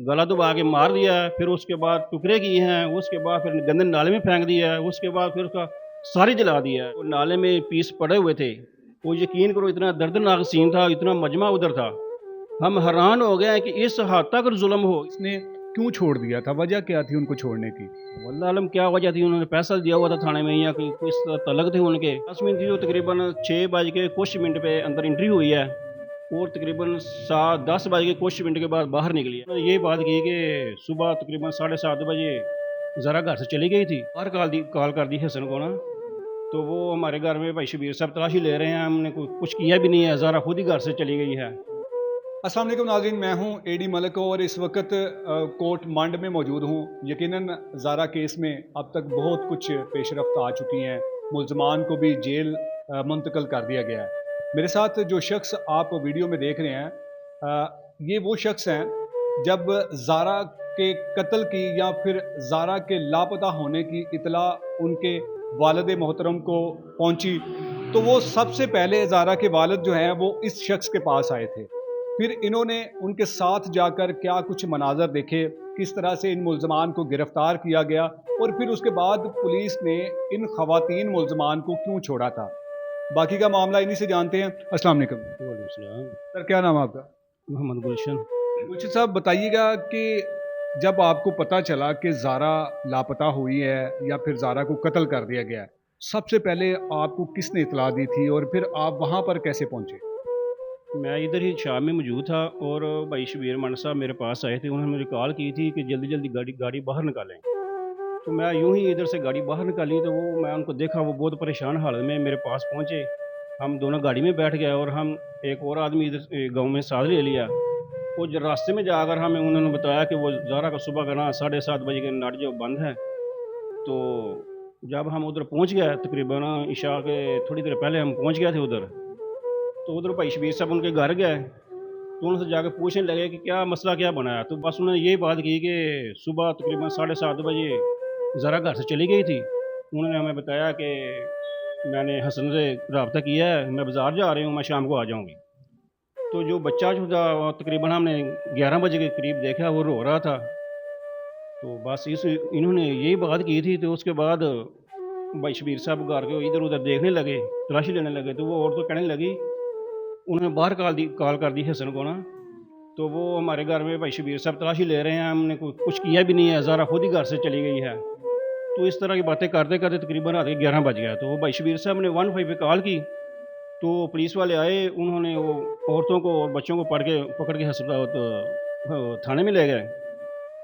गला दबा के मार दिया है, फिर उसके बाद टुकड़े किए हैं, उसके बाद फिर गंदे नाले में फेंक दिया है, उसके बाद फिर उसका सारी जला दिया है। वो नाले में पीस पड़े हुए थे। वो यकीन करो इतना दर्दनाक सीन था, इतना मजमा उधर था, हम हैरान हो गए हैं कि इस हद तक जुल्म हो। इसने क्यों छोड़ दिया था? वजह क्या थी उनको छोड़ने की? वल्लाह आलम क्या वजह थी, उन्होंने पैसा दिया हुआ था थाने में या कोई इस तलक थे उनके। 10 मिनट थी, जो तकरीबन 6 बज के कुछ मिनट पे अंदर एंट्री हुई है और तकरीबन 10 बज के कुछ मिनट के बाद बाहर निकली है। उन्होंने ये बात की कि सुबह तकरीबन 7:30 बजे ज़रा घर से चली गई थी। बाहर कॉल कर दी हसन को ना, तो वो हमारे घर में भाई शबीर साहब तलाशी ले रहे हैं, हमने कुछ किया भी नहीं है, ज़रा खुद ही घर से चली गई है। अस्सलाम वालेकुम नाज़रीन, मैं हूं एडी मलिक और इस वक्त कोर्ट मंड में मौजूद हूं। यकीनन ज़ारा केस में अब तक बहुत कुछ पेशरफ्त आ चुकी हैं। मुल्ज़मान को भी जेल मुंतकिल कर दिया गया है। मेरे साथ जो शख्स आप वीडियो में देख रहे हैं, ये वो शख्स हैं जब ज़ारा के कत्ल की या फिर ज़ारा के लापता होने की इतला उनके वालिद मोहतरम को पहुंची, तो वो सबसे पहले ज़ारा के वालिद जो हैं वो इस शख्स के पास आए थे। फिर इन्होंने उनके साथ जाकर क्या कुछ मनाजर देखे, किस तरह से इन मुल्ज़मान को गिरफ्तार किया गया और फिर उसके बाद पुलिस ने इन ख़वातीन मुल्ज़मान को क्यों छोड़ा था। बाकी का मामला इन्हीं से जानते हैं। अस्सलाम वालेकुम वालेकुम सलाम। सर, क्या नाम है आपका? मोहम्मद गुलशन। गुलशन साहब, बताइएगा कि जब आपको पता चला कि ज़ारा लापता हुई है या फिर ज़ारा को कत्ल कर दिया गया है, सबसे पहले आपको किसने इतला दी थी और फिर आप वहाँ पर कैसे पहुँचे? मैं इधर ही शाम में मौजूद था और भाई शबीर मान साहब मेरे पास आए थे। उन्होंने मुझे कॉल की थी कि जल्दी जल्दी गाड़ी बाहर निकालें। तो मैं यूं ही इधर से गाड़ी बाहर निकाली, तो वो मैं उनको देखा, वो बहुत परेशान हालत में मेरे पास पहुंचे। हम दोनों गाड़ी में बैठ गए और हम एक और आदमी इधर गांव में साथ ले लिया। वो जो रास्ते में जाकर हमें उन्होंने बताया कि वो ज़ारा का सुबह का ना 7:30 बजे के नाट जो बंद है। तो जब हम उधर पहुंच गए, तकरीबन इशा के थोड़ी देर पहले हम पहुंच गए थे उधर, तो उधर भाई शबीर साहब उनके घर गए, तो उनसे जाकर पूछने लगे कि क्या मसला क्या बना है। तो बस उन्होंने ये बात की कि सुबह तकरीबन 7:30 बजे ज़रा घर से चली गई थी। उन्होंने हमें बताया कि मैंने हसन से रब्ता किया है, मैं बाज़ार जा रही हूँ, मैं शाम को आ जाऊँगी। तो जो बच्चा जो था वो तकरीबन हमने 11 बजे के करीब देखा, वो रो रहा था। तो बस इन्होंने यही बात की थी। तो उसके बाद भाई शबीर साहब घर के इधर उधर देखने लगे, तलाशी लेने लगे। तो वो औरत कहने लगी, उन्होंने बाहर कॉल कर दी हसन को ना, तो वो हमारे घर में भाई शबीर साहब तलाशी ले रहे हैं, हमने कुछ किया भी नहीं है, ज़ारा खुद ही घर से चली गई है। तो इस तरह की बातें करते करते तकरीबन रात के 11 बज गया। तो वो भाई शबीर साहब ने 15 पे कॉल की, तो पुलिस वाले आए, उन्होंने वो औरतों को और बच्चों को पकड़ के हस्पताल थाने में ले गए।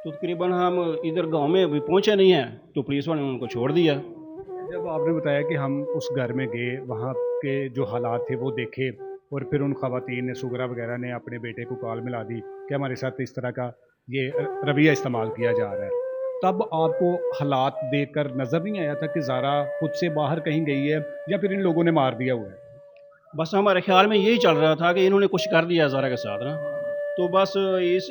तो तकरीबन हम इधर गांव में अभी पहुंचे नहीं हैं, तो पुलिस वाले ने उनको छोड़ दिया। जब आपने बताया कि हम उस घर में गए, वहाँ के जो हालात थे वो देखे और फिर उन ख़वातीन ने, सुगरा वगैरह ने अपने बेटे को कॉल मिला दी कि हमारे साथ इस तरह का ये रवैया इस्तेमाल किया जा रहा है, तब आपको हालात देखकर नज़र नहीं आया था कि ज़ारा खुद से बाहर कहीं गई है या फिर इन लोगों ने मार दिया हुआ है? बस हमारे ख्याल में यही चल रहा था कि इन्होंने कुछ कर दिया ज़ारा के साथ ना। तो बस इस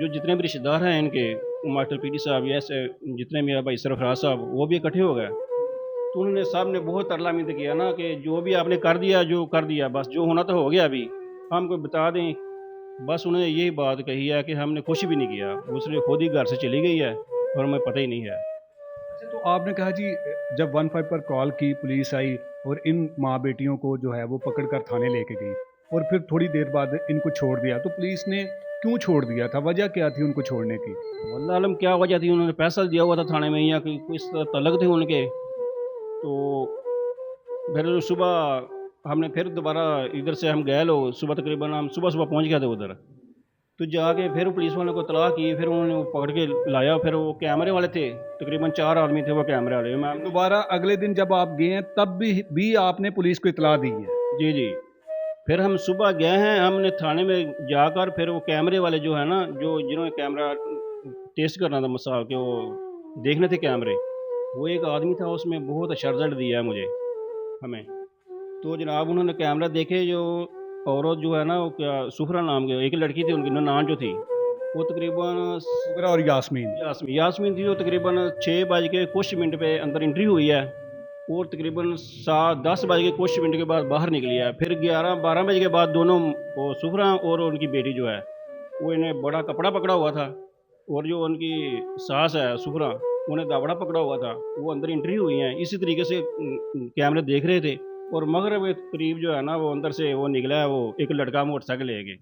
जो जितने भी रिश्तेदार हैं इनके, मास्टर पीडी साहब, या ऐसे जितने मेरा भाई सरफराज साहब, वो भी इकट्ठे हो गए। तो उन्होंने साहब ने बहुत तरला मिन्नत किया ना कि जो भी आपने कर दिया, जो कर दिया, बस जो होना तो हो गया, अभी हमको बता दें। बस उन्होंने यही बात कही है कि हमने कुछ भी नहीं किया, दूसरे खुद ही घर से चली गई है और हमें पता ही नहीं है। अच्छा, तो आपने कहा जी, जब 15 पर कॉल की, पुलिस आई और इन माँ बेटियों को जो है वो पकड़ कर थाने लेके गई और फिर थोड़ी देर बाद इनको छोड़ दिया, तो पुलिस ने क्यों छोड़ दिया था? वजह क्या थी उनको छोड़ने की? वल्लाह आलम क्या वजह थी, उन्होंने पैसा दिया हुआ था थाने में या कोई इस तलक थे उनके। तो फिर सुबह हमने फिर दोबारा इधर से हम गए लोग, सुबह तकरीबन हम सुबह सुबह पहुंच गए थे उधर। तो जाके फिर पुलिस वालों को तलाह की, फिर उन्होंने वो पकड़ के लाया। फिर वो कैमरे वाले थे, तकरीबन 4 आदमी थे वो कैमरे वाले। मैं दोबारा अगले दिन जब आप गए हैं तब भी आपने पुलिस को इतला दी है? जी जी, फिर हम सुबह गए हैं, हमने थाने में जाकर फिर वो कैमरे वाले जो है ना, जो जिन्होंने कैमरा टेस्ट करना था, मसाल के वो देखने थे कैमरे, वो एक आदमी था, उसमें बहुत अच्छा रिजल्ट दिया है मुझे, हमें। तो जनाब उन्होंने कैमरा देखे, जो औरत जो है ना, वो क्या सुफरा नाम की एक लड़की थी, उनकी नान जो थी, वो तकरीबन सुगरा और यास्मीन। यास्मीन थी, जो तकरीबन 6 बज के कुछ मिनट पे अंदर एंट्री हुई है और तकरीबन 10 बज के कुछ मिनट के बाद बाहर निकली है। फिर 11-12 बजे के बाद दोनों, वो सुफरा और उनकी बेटी जो है, वो इन्हें बड़ा कपड़ा पकड़ा हुआ था और जो उनकी सास है सुफरा, उन्हें दावड़ा पकड़ा हुआ था, वो अंदर एंट्री हुई हैं, इसी तरीके से कैमरे देख रहे थे। और मगरिब के करीब जो है ना, वो अंदर से वो निकला है, वो एक लड़का मोटरसाइकिल ले गए।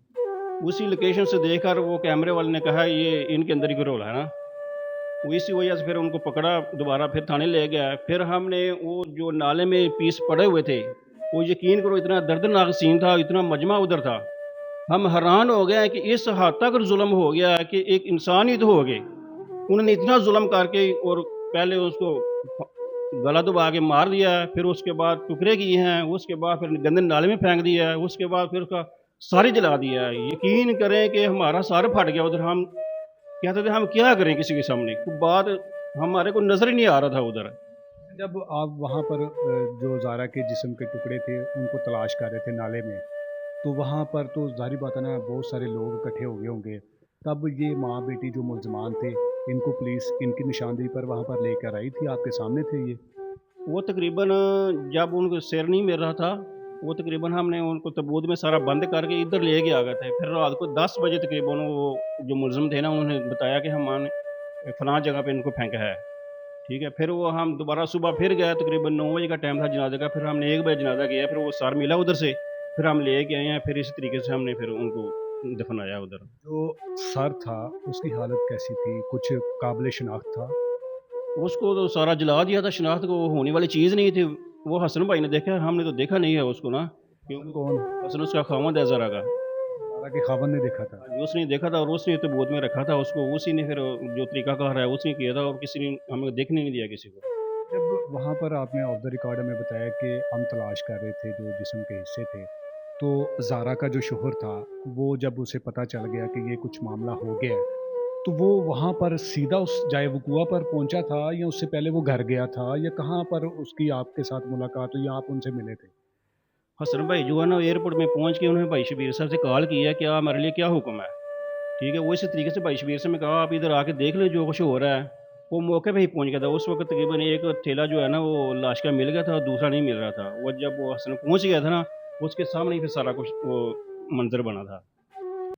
उसी लोकेशन से देखकर वो कैमरे वाले ने कहा ये इनके अंदर ही कोई रोल है ना, वो इसी वजह से फिर उनको पकड़ा, दोबारा फिर थाने ले गया। फिर हमने वो जो नाले में पीस पड़े हुए थे, वो यकीन करो इतना दर्दनाक सीन था, इतना मजमा उधर था, हम हैरान हो गए कि इस हद तक जुल्म हो गया है कि एक इंसान ही तो हो गए। उन्होंने इतना जुल्म करके और पहले उसको गला दबा के मार दिया है, फिर उसके बाद टुकड़े किए हैं, उसके बाद फिर गंदे नाले में फेंक दिया है, उसके बाद फिर उसका सारी जला दिया है। यकीन करें कि हमारा सार फट गया उधर। हम कहते थे हम क्या करें किसी के सामने, कोई बात हमारे को नजर ही नहीं आ रहा था उधर। जब आप वहाँ पर जो ज़ारा के जिस्म के टुकड़े थे उनको तलाश कर रहे थे नाले में, तो वहाँ पर तो ज़ाहिर बात है ना, बहुत सारे लोग इकट्ठे हो गए होंगे। तब ये माँ बेटी जो मुलजमान थे, इनको पुलिस इनकी निशानदेही पर वहाँ पर लेकर आई थी, आपके सामने थे ये? वो तकरीबन जब उनको सिर नहीं मिल रहा था, वो तकरीबन हमने उनको तबूत में सारा बंद करके इधर ले के आ गए थे। फिर रात को 10 बजे तकरीबन वो जो मुलज़िम थे ना, उन्होंने बताया कि हमने फलाँ जगह पे इनको फेंका है। ठीक है, फिर वो हम दोबारा सुबह फिर गए, तकरीबन 9 बजे का टाइम था जनाज़े का, फिर हमने 1 बजे जनाज़ा किया, फिर वो सर मिला उधर से, फिर हम ले के आए हैं, फिर इसी तरीके से हमने फिर उनको दफनाया उधर। जो सर था, उसकी हालत कैसी थी? कुछ काबिल शिनाख्त था? उसको तो सारा जला दिया था, शिनाख्त को होने वाली चीज़ नहीं थी। वो हसन भाई ने देखा, हमने तो देखा नहीं है उसको ना, हसन क्योंकि कौन? हसन उसका खावंद है ज़रा का। ज़ारा के खावंद ने देखा था। उसने देखा था और उसने तबूत में रखा था उसको, उसी ने फिर जो तरीकाकार है उसी ने किया था, और किसी ने हमें देखने नहीं दिया किसी को। जब वहाँ पर आपने ऑफ द रिकॉर्ड हमें बताया कि हम तलाश कर रहे थे जो जिस्म के हिस्से थे, तो ज़ारा का जो शौहर था, वो जब उसे पता चल गया कि ये कुछ मामला हो गया है, तो वो वहाँ पर सीधा उस जाए वक़ूआ पर पहुँचा था, या उससे पहले वो घर गया था, या कहाँ पर उसकी आपके साथ मुलाकात हुई या आप उनसे मिले थे? हसन भाई जो है ना, एयरपोर्ट में पहुंच के उन्होंने भाई शबीर साहब से कॉल किया कि हमारे लिए क्या हुक्म है। ठीक है, वो इसी तरीके से भाई शबीर से मैं कहा आप इधर आके देख लें जो कुछ हो रहा है। वो मौके पे ही पहुंच गया था। उस वक्त तकरीबन एक थैला जो है ना, वो लाश का मिल गया था और दूसरा नहीं मिल रहा था। वो जब वो हसन पहुंच गया था ना, उसके सामने ही फिर सारा कुछ वो मंजर बना था।